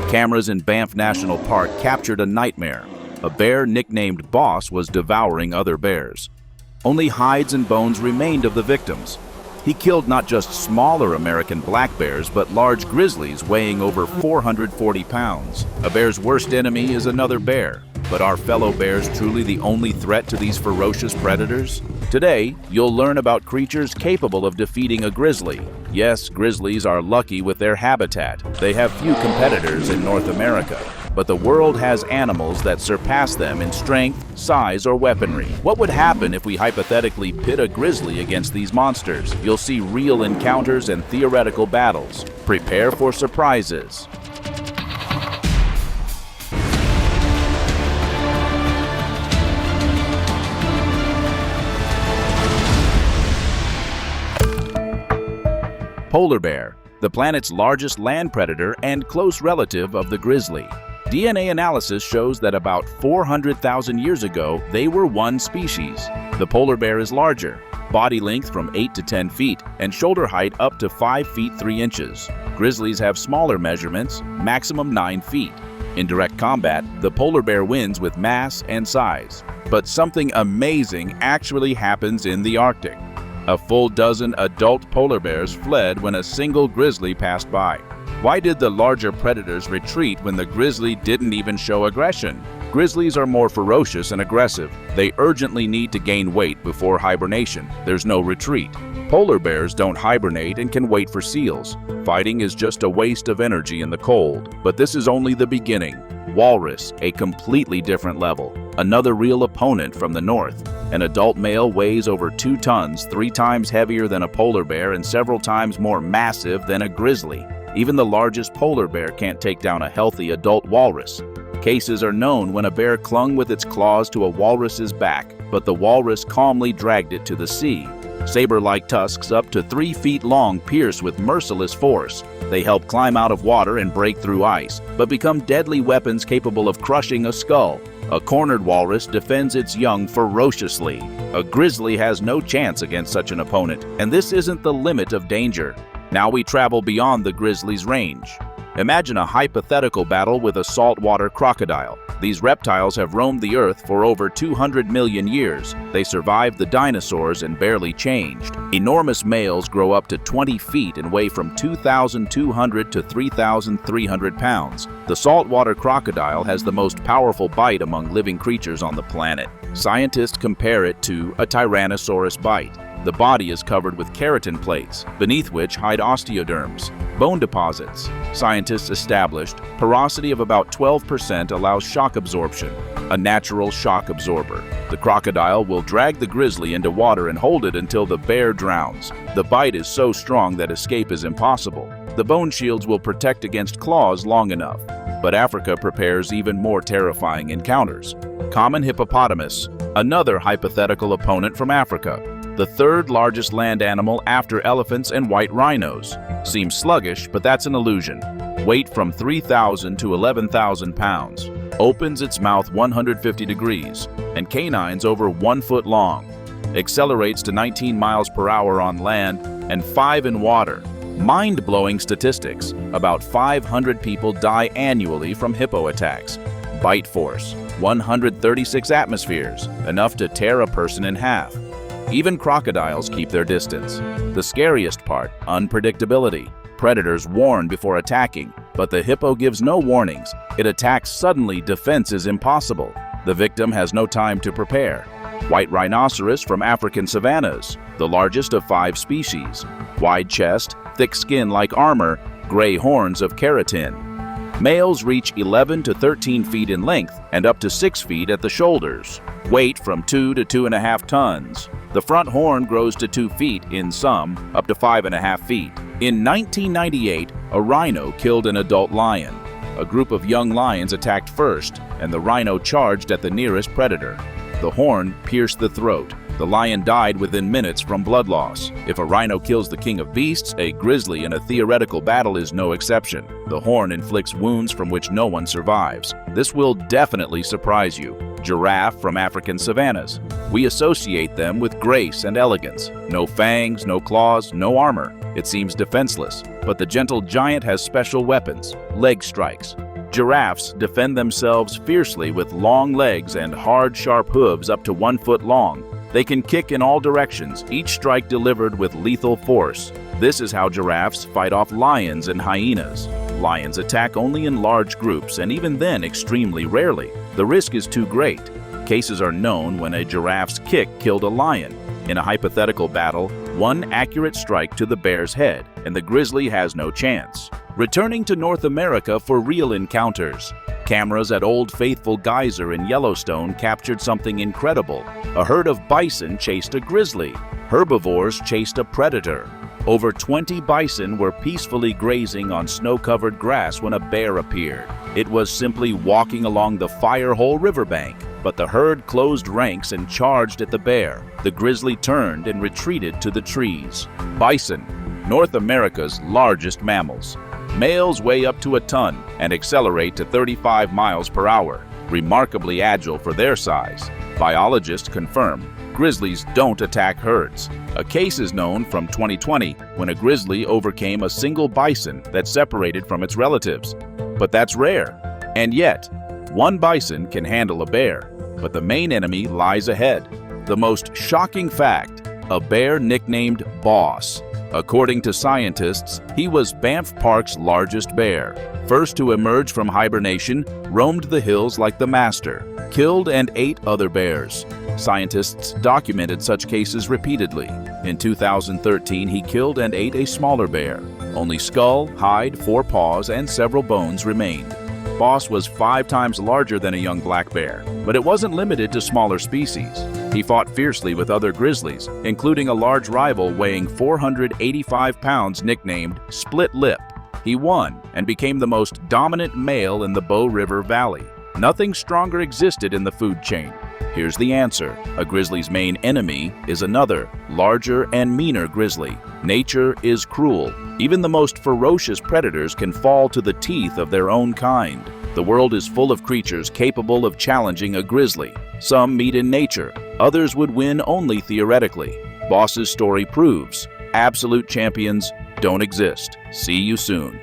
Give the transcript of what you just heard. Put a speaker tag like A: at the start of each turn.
A: Cameras in Banff National Park captured a nightmare. A bear nicknamed Boss was devouring other bears. Only hides and bones remained of the victims. He killed not just smaller American black bears, but large grizzlies weighing over 440 pounds. A bear's worst enemy is another bear. But are fellow bears truly the only threat to these ferocious predators? Today, you'll learn about creatures capable of defeating a grizzly. Yes, grizzlies are lucky with their habitat. They have few competitors in North America. But the world has animals that surpass them in strength, size, or weaponry. What would happen if we hypothetically pit a grizzly against these monsters? You'll see real encounters and theoretical battles. Prepare for surprises. Polar bear, the planet's largest land predator and close relative of the grizzly. DNA analysis shows that about 400,000 years ago, they were one species. The polar bear is larger, body length from 8 to 10 feet, and shoulder height up to 5 feet 3 inches. Grizzlies have smaller measurements, maximum 9 feet. In direct combat, the polar bear wins with mass and size. But something amazing actually happens in the Arctic. A full dozen adult polar bears fled when a single grizzly passed by. Why did the larger predators retreat when the grizzly didn't even show aggression? Grizzlies are more ferocious and aggressive. They urgently need to gain weight before hibernation. There's no retreat. Polar bears don't hibernate and can wait for seals. Fighting is just a waste of energy in the cold. But this is only the beginning. Walrus, a completely different level. Another real opponent from the north. An adult male weighs over 2 tons, 3 times heavier than a polar bear and several times more massive than a grizzly. Even the largest polar bear can't take down a healthy adult walrus. Cases are known when a bear clung with its claws to a walrus's back, but the walrus calmly dragged it to the sea. Saber-like tusks up to 3 feet long pierce with merciless force. They help climb out of water and break through ice, but become deadly weapons capable of crushing a skull. A cornered walrus defends its young ferociously. A grizzly has no chance against such an opponent, and this isn't the limit of danger. Now we travel beyond the grizzly's range. Imagine a hypothetical battle with a saltwater crocodile. These reptiles have roamed the earth for over 200 million years. They survived the dinosaurs and barely changed. Enormous males grow up to 20 feet and weigh from 2,200 to 3,300 pounds. The saltwater crocodile has the most powerful bite among living creatures on the planet. Scientists compare it to a Tyrannosaurus bite. The body is covered with keratin plates, beneath which hide osteoderms, bone deposits. Scientists established porosity of about 12% allows shock absorption, a natural shock absorber. The crocodile will drag the grizzly into water and hold it until the bear drowns. The bite is so strong that escape is impossible. The bone shields will protect against claws long enough. But Africa prepares even more terrifying encounters. Common hippopotamus, another hypothetical opponent from Africa. The third largest land animal after elephants and white rhinos. Seems sluggish, but that's an illusion. Weight from 3,000 to 11,000 pounds. Opens its mouth 150 degrees, and canines over 1 foot long. Accelerates to 19 miles per hour on land and 5 in water. Mind-blowing statistics. About 500 people die annually from hippo attacks. Bite force, 136 atmospheres, enough to tear a person in half. Even crocodiles keep their distance. The scariest part, unpredictability. Predators warn before attacking, but the hippo gives no warnings. It attacks suddenly, defense is impossible. The victim has no time to prepare. White rhinoceros from African savannas, the largest of 5 species. Wide chest, thick skin like armor, gray horns of keratin. Males reach 11 to 13 feet in length and up to 6 feet at the shoulders. Weight from 2 to 2.5 tons. The front horn grows to 2 feet, in some, up to 5.5 feet. In 1998, a rhino killed an adult lion. A group of young lions attacked first, and the rhino charged at the nearest predator. The horn pierced the throat. The lion died within minutes from blood loss. If a rhino kills the king of beasts, a grizzly in a theoretical battle is no exception. The horn inflicts wounds from which no one survives. This will definitely surprise you. Giraffe from African savannas. We associate them with grace and elegance. No fangs, no claws, no armor. It seems defenseless. But the gentle giant has special weapons, leg strikes. Giraffes defend themselves fiercely with long legs and hard, sharp hooves up to 1 foot long. They can kick in all directions, each strike delivered with lethal force. This is how giraffes fight off lions and hyenas. Lions attack only in large groups, and even then extremely rarely. The risk is too great. Cases are known when a giraffe's kick killed a lion. In a hypothetical battle, one accurate strike to the bear's head, and the grizzly has no chance. Returning to North America for real encounters. Cameras at Old Faithful Geyser in Yellowstone captured something incredible. A herd of bison chased a grizzly. Herbivores chased a predator. Over 20 bison were peacefully grazing on snow-covered grass when a bear appeared. It was simply walking along the Firehole riverbank, but the herd closed ranks and charged at the bear. The grizzly turned and retreated to the trees. Bison, North America's largest mammals. Males weigh up to a ton and accelerate to 35 miles per hour, remarkably agile for their size. Biologists confirm grizzlies don't attack herds. A case is known from 2020 when a grizzly overcame a single bison that separated from its relatives. But that's rare. And yet, one bison can handle a bear, but the main enemy lies ahead. The most shocking fact, a bear nicknamed Boss. According to scientists, he was Banff Park's largest bear. First to emerge from hibernation, roamed the hills like the master, killed and ate other bears. Scientists documented such cases repeatedly. In 2013, he killed and ate a smaller bear. Only skull, hide, 4 paws, and several bones remained. Boss was 5 times larger than a young black bear, but it wasn't limited to smaller species. He fought fiercely with other grizzlies, including a large rival weighing 485 pounds nicknamed Split Lip. He won and became the most dominant male in the Bow River Valley. Nothing stronger existed in the food chain. Here's the answer. A grizzly's main enemy is another, larger and meaner grizzly. Nature is cruel. Even the most ferocious predators can fall to the teeth of their own kind. The world is full of creatures capable of challenging a grizzly. Some meet in nature. Others would win only theoretically. Boss's story proves absolute champions don't exist. See you soon.